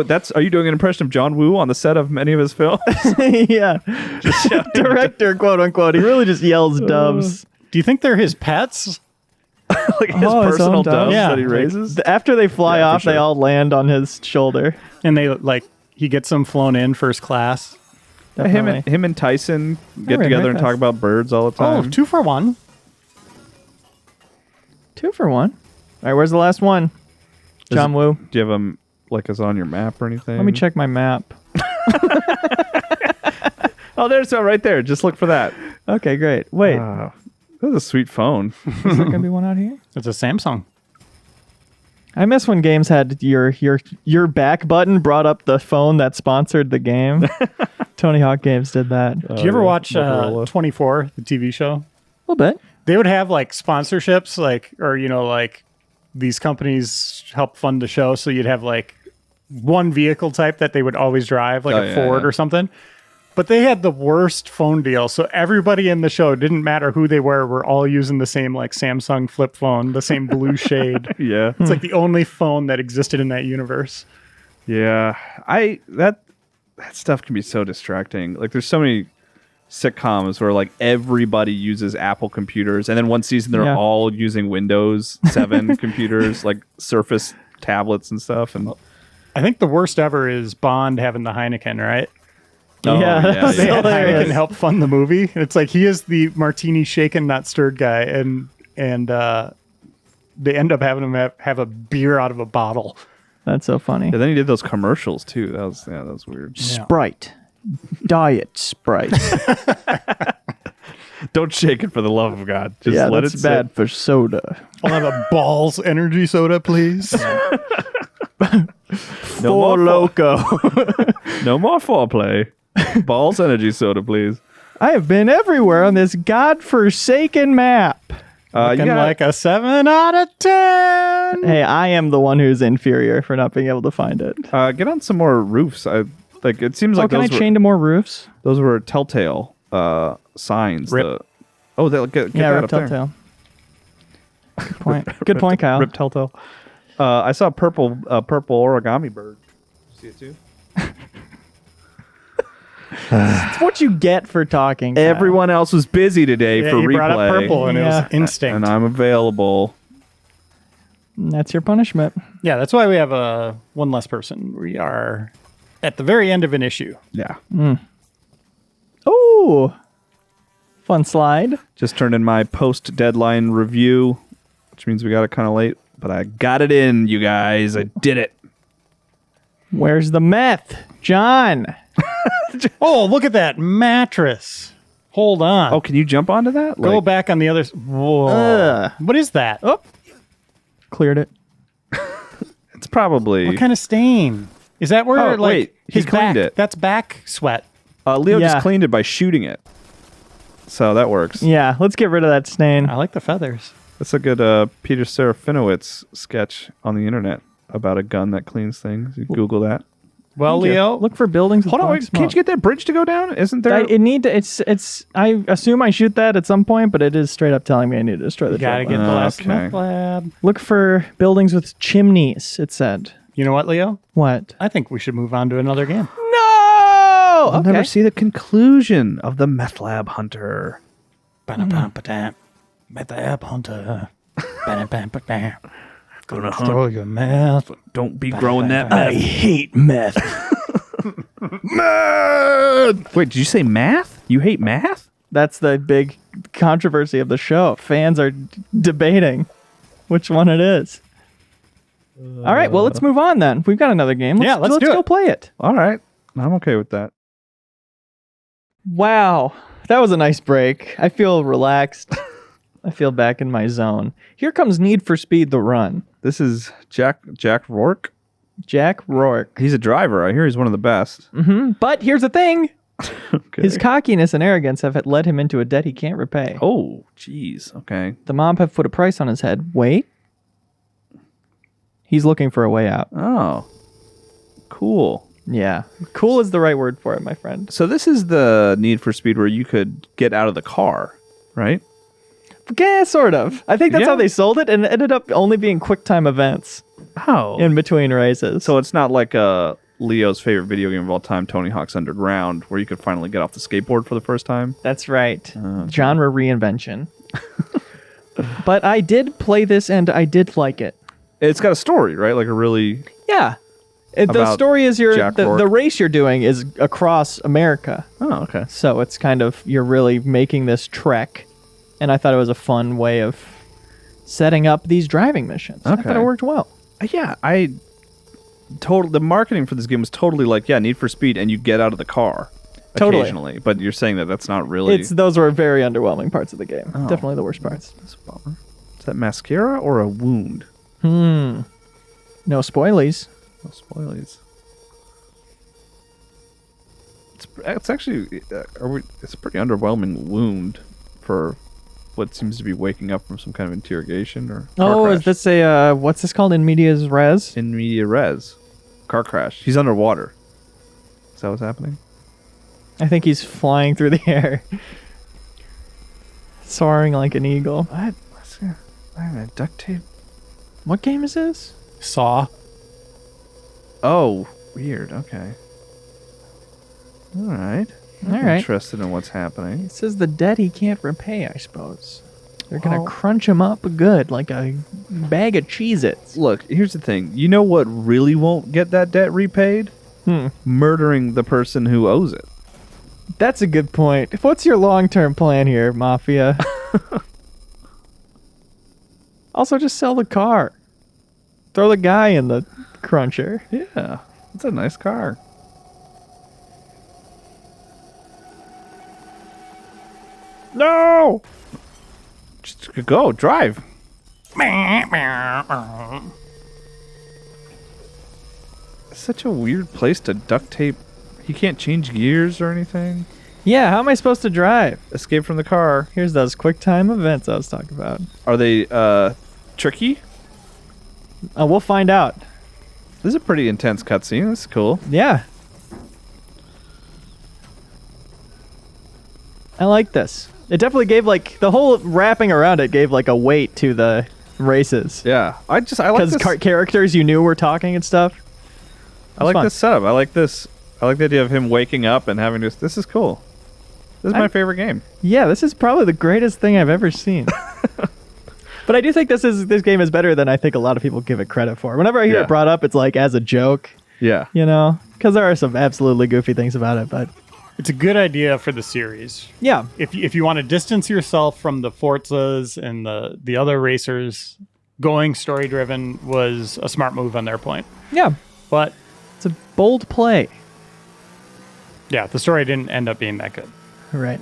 that's are you doing an impression of John Woo on the set of many of his films? Yeah. Director, quote unquote. He really just yells doves. Do you think they're his pets? Like his Oh, his personal own doves? doves Yeah. that he raises? After they fly Yeah, for off, they sure. all land on his shoulder. And they he gets them flown in first class. Definitely. Him and Tyson get Reiner together and does. talk about birds all the Oh, time. 2 for 1. 2 for 1. All right, where's the last one? John Woo. Do you have them like us on your map or anything? Let me check my map. Oh, there's one right there. Just look for that. Okay, great. Wait, This is a sweet phone. is there gonna be one out here? It's a Samsung. I miss when games had your back button brought up the phone that sponsored the game. Tony Hawk Games did that. Did you ever watch Motorola. 24, the TV show? A little bit. They would have like sponsorships, like these companies help fund the show. So you'd have like one vehicle type that they would always drive, like Oh, a yeah, Ford yeah. or something. But they had the worst phone deal. So everybody in the show, didn't matter who they were all using the same like Samsung flip phone, the same blue shade. Yeah. It's like the only phone that existed in that universe. Yeah. That stuff can be so distracting. Like there's so many sitcoms where like everybody uses Apple computers and then one season they're Yeah. all using Windows 7 computers, like Surface tablets and stuff. And I think the worst ever is Bond having the Heineken, right? Oh, Yeah, that was They had hilarious. Heineken help fund the movie. It's like he is the martini shaken, not stirred guy, and they end up having him have a beer out of a bottle. That's so funny. yeah, then he did those commercials too. That was weird. Sprite. Diet Sprite. Don't shake it for the love of God. Just yeah, let that's it bad for soda. I'll have a Balls energy soda, please. No Four more Loco. No more foreplay. Balls energy soda, please. I have been everywhere on this godforsaken map. You Looking gotta- like a 7 out of 10. Hey, I am the one who's inferior for not being able to find it. get on some more roofs. It seems like Can I those were, chain to more roofs? those were telltale signs. Rip. They'll get Yeah, that Rip up there. Telltale. Good point. Good point, Kyle. Rip telltale. I saw a purple origami bird. See it too? It's what you get for talking. Kyle. Everyone else was busy today Yeah, for you replay. brought up purple, and it Yeah. was instinct. And I'm available. That's your punishment. Yeah, that's why we have one less person. We are at the very end of an issue. Yeah. Oh, Fun slide. Just turned in my post-deadline review, which means we got it kind of late, but I got it in, you guys. I did it. Where's the meth? John. Oh, look at that mattress. Hold on. Oh, can you jump onto that? Go back on the other. Whoa. What is that? Oh. Cleared it. It's probably... What kind of stain? Is that where, Oh, like, wait, he his cleaned back? it. That's back sweat. Leo Yeah. just cleaned it by shooting it. So that works. Yeah, let's get rid of that stain. I like the feathers. That's a good Peter Serafinowicz sketch on the internet about a gun that cleans things. You Google that. Well, Leo, Look for buildings with Hold on, black wait, can't you get that bridge to go down? Isn't there? It's I assume I shoot that at some point, but it is straight up telling me I need to destroy the you gotta drug get lab. the last Okay. meth lab. Look for buildings with chimneys, it said. You know what, Leo? What? I think we should move on to another game. No! I'll never see the conclusion of the meth lab hunter. Ba-da-ba-ba-da. Meth lab hunter. Ba-da-ba-ba-da. Gonna Throw your meth. Don't be growing that I meth. hate meth. Meth! Wait, did you say math? You hate math? That's the big controversy of the show. Fans are debating which one it is. All right, well, let's move on then. We've got another game. Let's do go it. play it. All right. I'm okay with that. Wow, that was a nice break. I feel relaxed. I feel back in my zone. Here comes Need for Speed: The Run. This is Jack Rourke. Jack Rourke. He's a driver. I hear he's one of the best. But here's the thing. Okay. His cockiness and arrogance have led him into a debt he can't repay. Oh, jeez. Okay. The mob have put a price on his head. Wait. He's looking for a way out. Oh, cool. Yeah. Cool is the right word for it, my friend. So this is the Need for Speed where you could get out of the car, right? Yeah, sort of. I think that's Yeah. how they sold it, and it ended up only being QuickTime events Oh. in between races. So it's not like Leo's favorite video game of all time, Tony Hawk's Underground, where you could finally get off the skateboard for the first time. That's right. Genre reinvention. But I did play this, and I did like it. It's got a story, right? Like a really... Yeah. The About story is Jack Rourke. the race you're doing is across America. Oh, okay. So it's kind of, you're really making this trek. And I thought it was a fun way of setting up these driving missions. I thought Okay. it worked well. Yeah, the marketing for this game was totally like, yeah, Need for Speed, and you get out of the car Totally. occasionally. But you're saying that that's not really... Those were very underwhelming parts of the game. Oh. Definitely the worst parts. That's a bummer. Is that mascara or a wound? No spoilies. No spoilies. It's actually it's a pretty underwhelming wound for what seems to be waking up from some kind of interrogation or car Oh, crash. is this a what's this called? In medias res? In media res car crash? He's underwater. Is that what's happening? I think he's flying through the air, soaring like an eagle. What? I have duct tape. What game is this? Saw. Oh, weird. Okay. All right. I'm All right. interested in what's happening. It says the debt he can't repay, I suppose. They're gonna Well- crunch him up good, like a bag of Cheez-Its. Look, here's the thing. You know what really won't get that debt repaid? Murdering the person who owes it. That's a good point. What's your long-term plan here, Mafia? Also, just sell the car. Throw the guy in the cruncher. Yeah. It's a nice car. No! Just go, drive. Such a weird place to duct tape. He can't change gears or anything. Yeah, how am I supposed to drive? Escape from the car. Here's those QuickTime events I was talking about. Are they tricky? We'll find out. This is a pretty intense cutscene. This is cool. Yeah. I like this. It definitely gave, like, the whole wrapping around it gave, like, a weight to the races. Yeah. I like Because this. characters you knew were talking and stuff. I like fun. this setup. I like this. I like the idea of him waking up and having to. This is cool. This is my favorite game. Yeah, this is probably the greatest thing I've ever seen. But I do think this game is better than I think a lot of people give it credit for. Whenever I hear Yeah. it brought up, it's like as a joke, Yeah. you know? Because there are some absolutely goofy things about it, but It's a good idea for the series. Yeah. If you want to distance yourself from the Forzas and the other racers, going story driven was a smart move on their point. Yeah. But It's a bold play. yeah, the story didn't end up being that good. Right.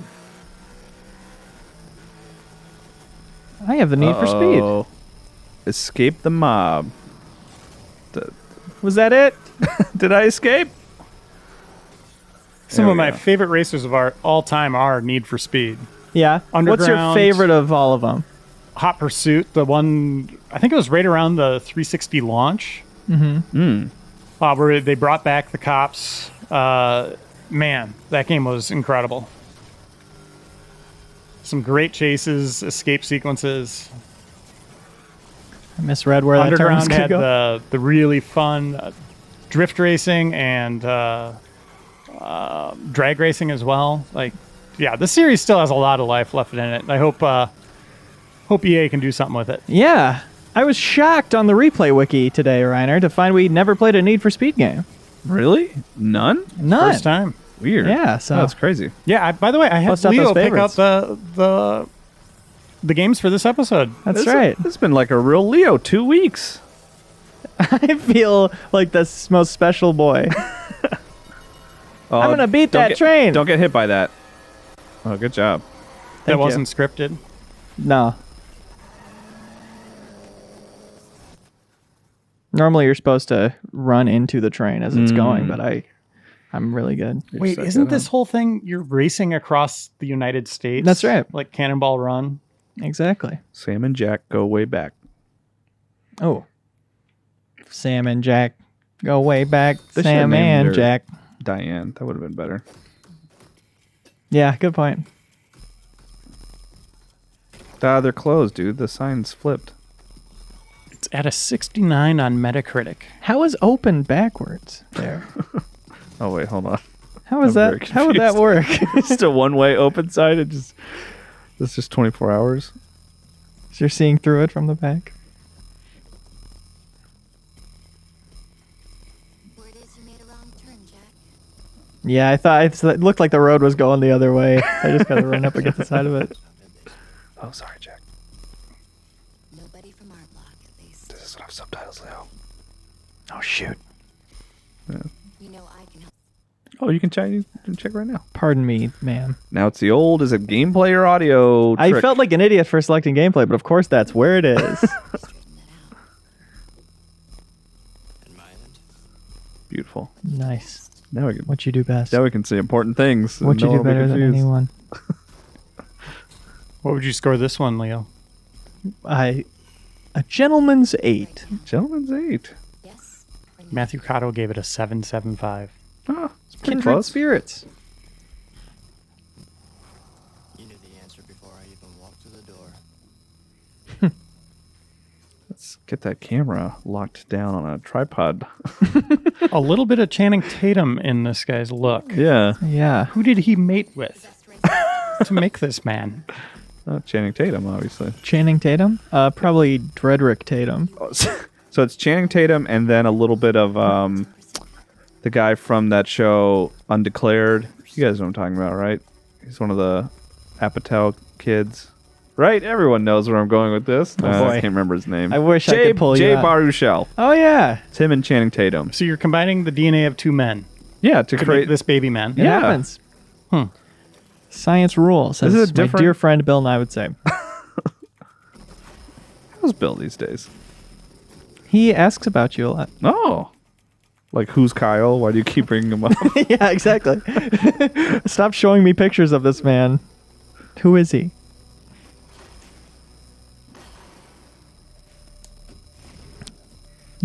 I have the need for speed. Uh-oh. Escape the mob. Was that it? Did I escape? Some There of we my go. favorite racers of our all time are Need for Speed. Yeah. What's your Underground. favorite of all of them? Hot Pursuit, the one, I think it was right around the 360 launch. Where they brought back the cops. Man, that game was incredible. Some great chases, escape sequences. I misread where that term was Underground going to had go. the really fun drift racing and drag racing as well. Like, yeah, the series still has a lot of life left in it. I hope EA can do something with it. Yeah. I was shocked on the replay wiki today, Reiner, to find we never played a Need for Speed game. Really? None? None. First time. Weird. Yeah, so- Oh, that's crazy. Yeah. By the way, I had Bust out Leo those pick out favorites. the games for this episode. That's This- right. It's been like a real Leo 2 weeks. I feel like the most special boy. Oh, I'm gonna beat don't that get- train. Don't get hit by that. Oh, good job. That Thank you. wasn't scripted. No. Normally you're supposed to run into the train as it's going, but I'm really good. Wait, suck isn't that this whole thing you're racing across the United States? That's right. Like Cannonball Run. Exactly. Sam and Jack go way back. Oh. Sam and Jack go way back. They Sam should've named and her Jack. Diane. That would have been better. Yeah, good point. They're closed, dude. The sign's flipped. It's at a 69 on Metacritic. How is open backwards there? Oh, wait, hold on. How is I'm very that? How would that confused. work? It's just a one-way open sign. It's just 24 hours. So you're seeing through it from the back? Word is you made a wrong turn, Jack. Yeah, I thought it looked like the road was going the other way. I just got to run up against the side of it. Oh, sorry, Jack. Nobody from our block, at least. This doesn't have subtitles, Leo. Oh, shoot. You know I can help. Oh, you can check right now. Pardon me, ma'am. Now it's the old, is it gameplay or audio I trick? felt like an idiot for selecting gameplay, but of course that's where it is. Straighten that out. In my end, Beautiful. Nice. Now we can. What you do best. Now we can see important things. and What you no do one will be better than confused. anyone. What would you score this one, Leo? A gentleman's 8. Gentleman's 8. Yes. or no? Matthew Cotto gave it a 7.75. Oh, it's pretty Kindred close. spirits. you knew the answer before I even walked through the door. Let's get that camera locked down on a tripod. A little bit of Channing Tatum in this guy's look. Yeah. Yeah. Who did he mate with Best race. to make this man? Channing Tatum, obviously. Channing Tatum? Probably Dredrick Tatum. So it's Channing Tatum and then a little bit of the guy from that show Undeclared. You guys know what I'm talking about, right? He's one of the Apatow kids. Right? Everyone knows where I'm going with this. boy. I can't remember his name. I wish I could pull you Jay out. Baruchel. Oh, yeah. It's him and Channing Tatum. So you're combining the DNA of two men Yeah, to to create make this baby man. It Yeah. happens. Science rules, as This is a my different- dear friend Bill Nye would say. How's Bill these days? He asks about you a lot. Oh. Like, who's Kyle? Why do you keep bringing him up? Yeah, exactly. Stop showing me pictures of this man. Who is he?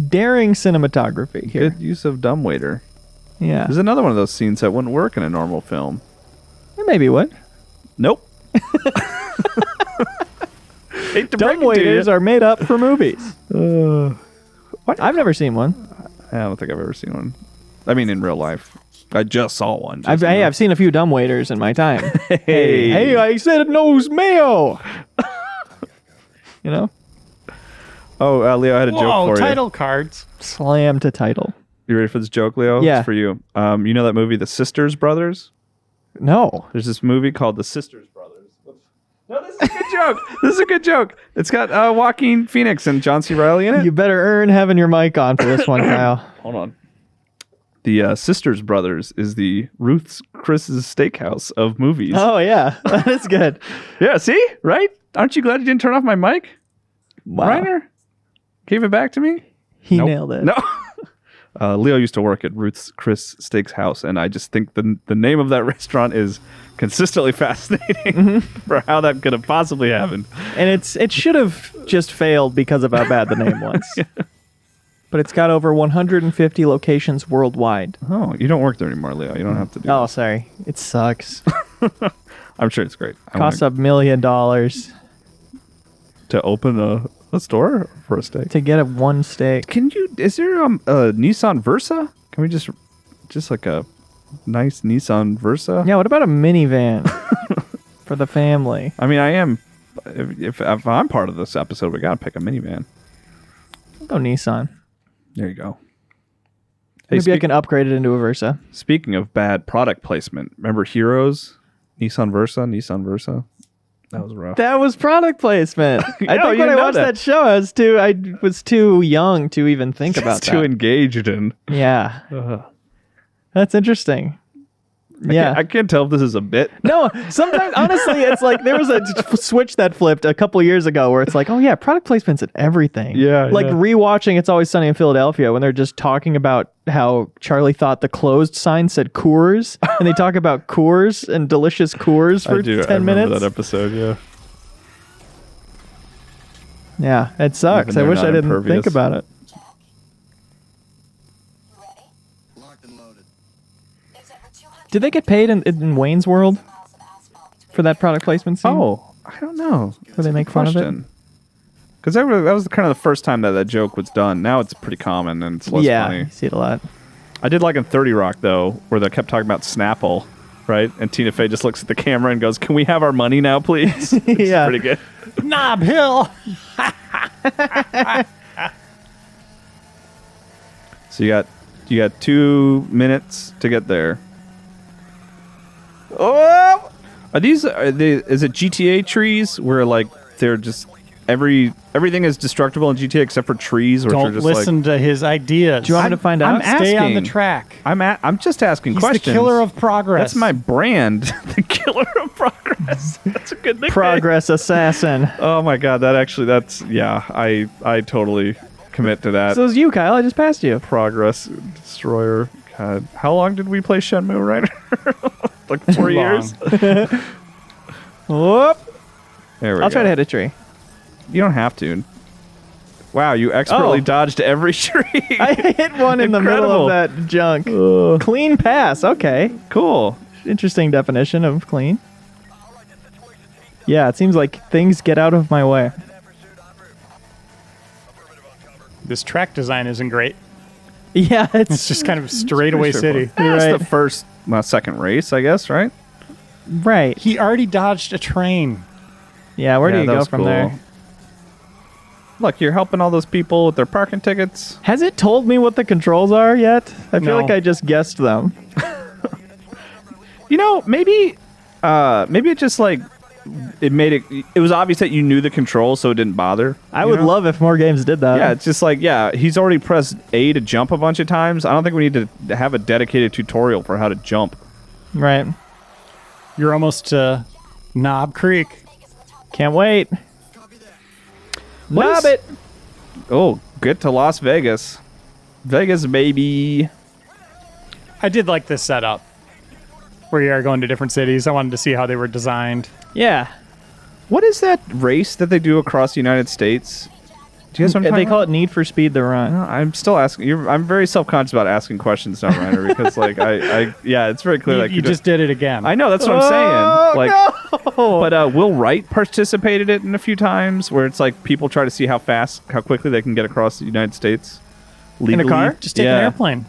Daring cinematography here. Good use of dumbwaiter. Yeah. There's another one of those scenes that wouldn't work in a normal film. It maybe would. Nope. Hate to break Dumb it to waiters you. are made up for movies. What? I've never seen one. I don't think I've ever seen one. I mean, in real life. I just saw one. just Hey, now. I've seen a few dumb waiters in my time. Hey. Hey, I said nose mayo. You know? Oh, Leo, I had a joke Whoa, for title cards. Slam to title. you. You ready for this joke, Leo? Yeah. It's for you. You know that movie, The Sisters Brothers? No. There's this movie called The Sisters Brothers. No, this is a good joke. This is a good joke. It's got Joaquin Phoenix and John C. Reilly in it. You better earn having your mic on for this one, Kyle. Hold on. The Sisters Brothers is the Ruth's Chris's Steakhouse of movies. Oh, yeah. That is good. Yeah, see? Right? Aren't you glad you didn't turn off my mic? Wow. Reiner gave it back to me? He Nope. nailed it. No. Leo used to work at Ruth's Chris Steakhouse, and I just think the name of that restaurant is consistently fascinating for how that could have possibly happened. And it should have just failed because of how bad the name was. But it's got over 150 locations worldwide. Oh, you don't work there anymore, Leo. You don't have to do Oh, sorry. It sucks. that. I'm sure it's great. Costs $1 million to open a store for a steak. to get one steak. Is there a Nissan Versa? Can we just like a nice Nissan Versa? Yeah, what about a minivan for the family? I mean, I am. If I'm part of this episode, we gotta pick a minivan. I'll go Nissan. There you go. Hey, Maybe I can upgrade it into a Versa. Speaking of bad product placement, remember Heroes? Nissan Versa. That was rough. That was product placement. I No, think you when I know watched that. that show, I was too young to even think about Just too that. engaged in. Yeah, Ugh. that's interesting. Yeah. I can't tell if this is a bit. No, sometimes, honestly, it's like there was a switch that flipped a couple years ago where it's like, oh, yeah, product placement's in everything. Yeah, Like yeah. rewatching It's Always Sunny in Philadelphia when they're just talking about how Charlie thought the closed sign said Coors, and they talk about Coors and delicious Coors for 10 I remember minutes. that episode, yeah. Yeah, it sucks. Even I they're wish I not didn't impervious. think about it. Locked and loaded. Did they get paid in Wayne's World for that product placement scene? Oh, I don't know. Where they make fun of it? Because that was kind of the first time that joke was done. Now it's pretty common and it's less Yeah, funny. you see it a lot. I did like in 30 Rock, though, where they kept talking about Snapple, right? And Tina Fey just looks at the camera and goes, "Can we have our money now, please?" It's Yeah. pretty good. Knob Hill. So you got 2 minutes to get there. Oh! Is it GTA trees where like they're just everything is destructible in GTA except for trees? Which are Don't just listen to his ideas. Do you want me to find out? Stay on the asking. track. I'm just asking He's questions. the killer of progress. That's my brand, the killer of progress. That's a good nickname. Progress assassin. Oh my god, I totally commit to that. So it's you, Kyle. I just passed you. Progress destroyer. God, how long did we play Shenmue, right? Like 4 Too years. Whoop. There we I'll go. try to hit a tree. You don't have to. Wow, you expertly Oh. dodged every tree. I hit one in the middle Incredible. of that junk. Ugh. Clean pass. Okay. Cool. Interesting definition of clean. Yeah, it seems like things get out of my way. This track design isn't great. Yeah, It's just kind of straightaway city. That's Right. the second race, I guess, right? right. He already dodged a train. Yeah, where do Yeah, you that go was from cool. there? Look, you're helping all those people with their parking tickets. Has it told me what the controls are yet? I feel No. like I just guessed them. You know, maybe it just like it was obvious that you knew the controls, so it didn't bother. I you would know? love if more games did that. Yeah, it's just like, he's already pressed A to jump a bunch of times. I don't think we need to have a dedicated tutorial for how to jump. Right. You're almost to Knob Creek. Can't wait. What Knob is- it. Oh, get to Las Vegas. Vegas, baby. I did like this setup where you are going to different cities. I wanted to see how they were designed. Yeah. What is that race that they do across the United States? Do you guys know what I'm They talking call about? it Need for Speed the Run. I'm still asking. I'm very self-conscious about asking questions now, Reiner, because like it's very clear. You just did it again. I know, that's what I'm Oh, saying. Like, no. but Will Wright participated in a few times where it's like people try to see how quickly they can get across the United States In legally. a car? Just take an airplane.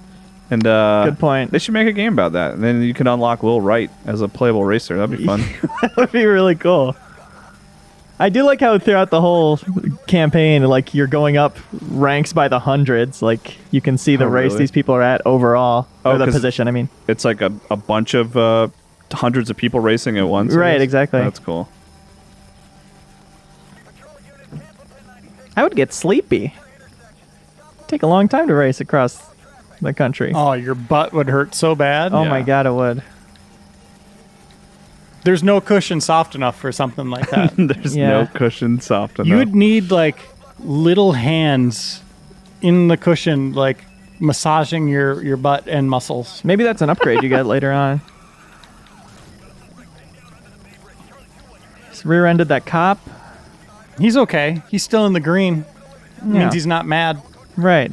And Good point. They should make a game about that, and then you can unlock Will Wright as a playable racer. That'd be fun. That would be really cool. I do like how throughout the whole campaign, like you're going up ranks by the hundreds. Like you can see the Oh, race really? these people are at overall, Oh, or the 'cause- position. I mean, It's like a bunch of hundreds of people racing at once. I Right, guess. exactly. That's cool. I would get sleepy. Take a long time to race across the country. Oh, your butt would hurt so bad. Oh Yeah. my god, it would. There's no cushion soft enough for something like that. There's Yeah. no cushion soft enough. You would need like little hands in the cushion, like massaging your butt and muscles. Maybe that's an upgrade you get later on. Just rear-ended that cop. He's okay. He's still in the green. Yeah. Means he's not mad. Right.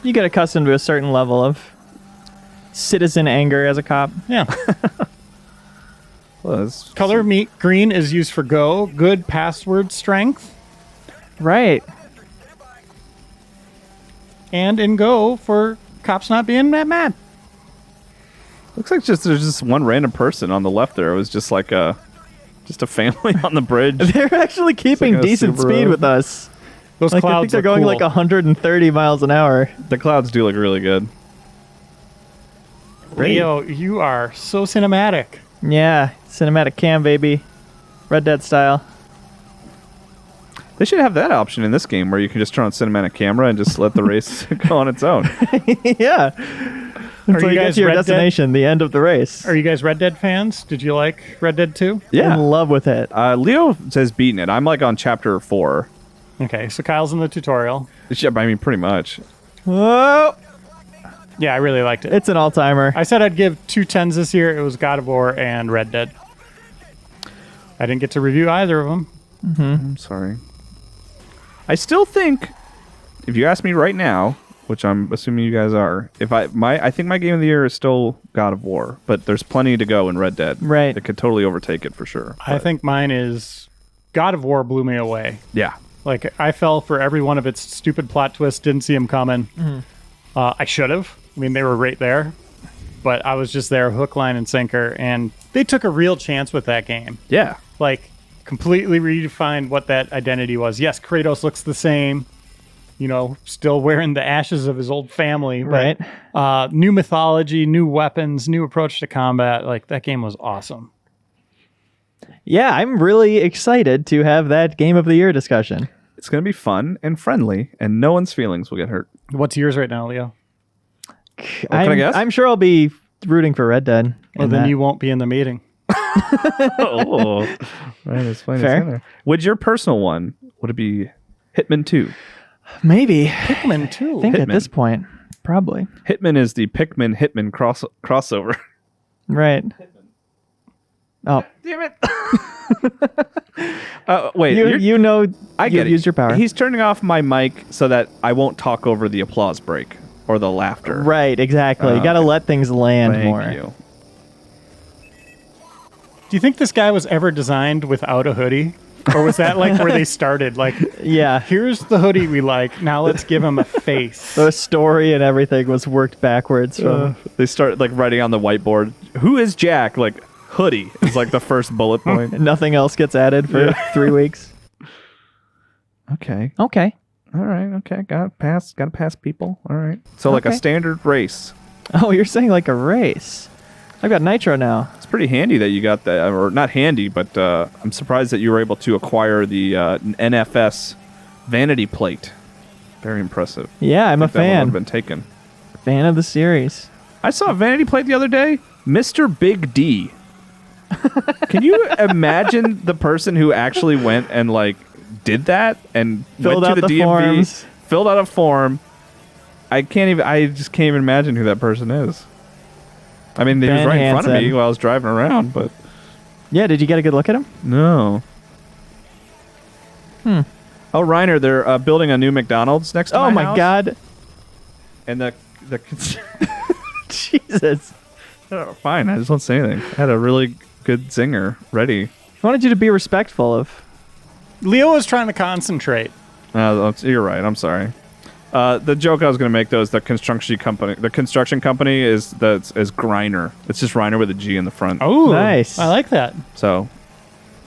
You get accustomed to a certain level of citizen anger as a cop. Yeah. Well, that's- Color meat green is used for go. Good password strength. Right. And in go for cops not being that mad. looks like there's just one random person on the left there. It was just like a family on the bridge. They're actually keeping like a decent Subaru. speed with us. Those Like, I clouds think they're are going cool. like 130 miles an hour. The clouds do look really good. Leo, you are so cinematic. Yeah, cinematic cam, baby. Red Dead style. They should have that option in this game where you can just turn on cinematic camera and just let the race go on its own. Yeah. Until you you get guys to your Red Dead? destination, the end of the race. Are you guys Red Dead fans? Did you like Red Dead 2? In love with it. Leo says beating it. I'm like on chapter 4. Okay, so Kyle's in the tutorial. Yeah, I mean, pretty much. Whoa! Yeah, I really liked it. It's an all-timer. I said I'd give 2 10s this year. It was God of War and Red Dead. I didn't get to review either of them. I'm sorry. I still think, if you ask me right now, which I'm assuming you guys are, I think my game of the year is still God of War, but there's plenty to go in Red Dead. Right. It could totally overtake it for sure. I think mine is God of War blew me away. Yeah. Like, I fell for every one of its stupid plot twists, didn't see them coming. I should have. I mean, they were right there. But I was just there, hook, line, and sinker. And they took a real chance with that game. Yeah. Like, completely redefined what that identity was. Yes, Kratos looks the same. You know, still wearing the ashes of his old family. But, new mythology, new weapons, new approach to combat. Like, that game was awesome. Yeah, I'm really excited to have that Game of the Year discussion. It's going to be fun and friendly, and no one's feelings will get hurt. What's yours right now, Leo? can I guess? I'm sure I'll be rooting for Red Dead. Well, in then that. you won't be in the meeting. Oh. Right, explain Fair. Would your personal one, would it be Hitman 2? Maybe. Pikmin 2. I think at Hitman. this point, probably. Hitman is the Pikmin-Hitman crossover. Right. Oh, Damn it. Wait, you know, I get it. use your power. He's turning off my mic so that I won't talk over the applause break or the laughter. Right, exactly. You got to okay. let things land Thank more. you. Do you think this guy was ever designed without a hoodie? Or was that like where they started? Like, Yeah. here's the hoodie we like. Now let's give him a face. The story and everything was worked backwards from. They start like writing on the whiteboard, who is Jack? Like, hoodie is like the first bullet point. Nothing else gets added for 3 weeks. Okay. Okay. All right. Okay. Gotta pass people. All right. So like a Okay. standard race. Oh, you're saying like a race. I've got Nitro now. It's pretty handy that you got that, or not handy, but I'm surprised that you were able to acquire the NFS vanity plate. Very impressive. Yeah, I'm a I think that one would fan. have been taken. Fan of the series. I saw a vanity plate the other day. Mr. Big D. Can you imagine the person who actually went and like did that and Filled went out to the the DMV, forms. filled out a form? I just can't even imagine who that person is. I mean, he was Van right in front of me Hansen. while I was driving around, but Yeah, did you get a good look at him? no. Oh, Reiner, they're building a new McDonald's next to Oh my house, god. And the Jesus. oh, fine, I just won't say anything. I had a really good zinger ready. I wanted you to be respectful of. Leo was trying to concentrate. You're right. I'm sorry. The joke I was going to make though is the construction company. The construction company is Greiner. It's just Reiner with a G in the front. Oh, Nice. I like that. So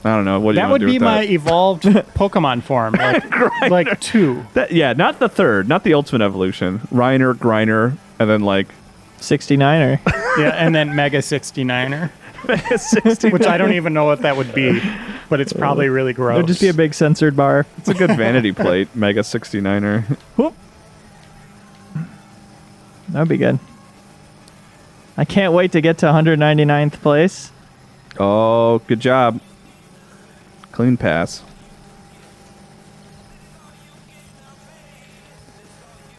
I don't know. What do you That want would to do be with my that? evolved Pokemon form. Like 2. Yeah, not the third, not the ultimate evolution. Reiner, Greiner, and then like 69er. Yeah, and then Mega 69er, 60. which I don't even know what that would be, but it's probably really gross. It'd just be a big censored bar. It's a good vanity plate, Mega 69er. Whoop. That'd be good. I can't wait to get to 199th place. Oh, good job. Clean pass.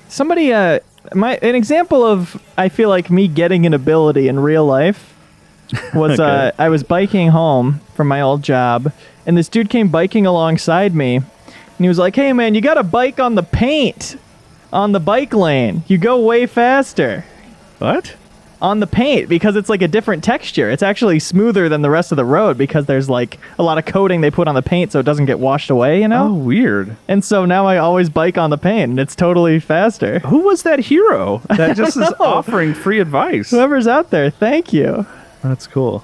Somebody, an example of, I feel like me getting an ability in real life was Okay. I was biking home from my old job, and this dude came biking alongside me, and he was like, "Hey man, you got to bike on the paint on the bike lane. You go way faster What? on the paint because it's like a different texture. It's actually smoother than the rest of the road because there's like a lot of coating they put on the paint so it doesn't get washed away, you know?" Oh, weird. And so now I always bike on the paint, and it's totally faster. Who was that hero that just is know. offering free advice? Whoever's out there, thank you. That's cool.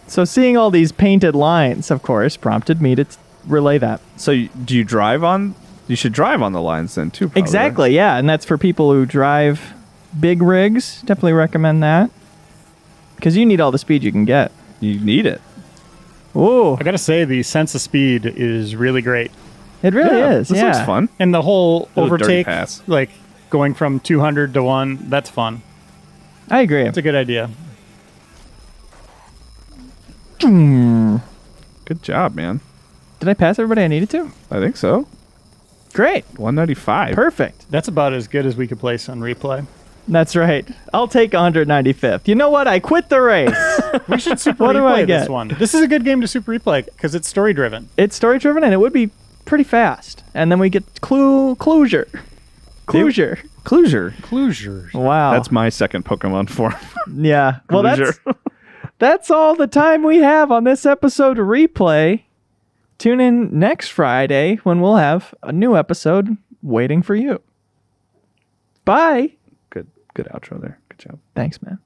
So seeing all these painted lines, of course, prompted me to relay that. So do you drive on? You should drive on the lines then too. Probably, right? Exactly, yeah. And that's for people who drive big rigs. Definitely recommend that. Because you need all the speed you can get. You need it. Ooh, I gotta say, the sense of speed is really great. it really is, This yeah. looks fun. And the whole Little dirty overtake, pass. like going from 200 to 1, that's fun. I agree. It's a good idea. Good job, man. Did I pass everybody I needed to? I think so. Great. 195. Perfect. That's about as good as we could place on replay. That's right. I'll take 195th. You know what? I quit the race. We should super What do I replay this get? one. This is a good game to super replay because it's story driven. It's story driven and it would be pretty fast. And then we get closure. Closure. Closure. Wow. That's my second Pokemon form. Yeah. Well, Closure. that's all the time we have on this episode of Replay. Tune in next Friday when we'll have a new episode waiting for you. Bye. Good outro there. Good job. Thanks, man.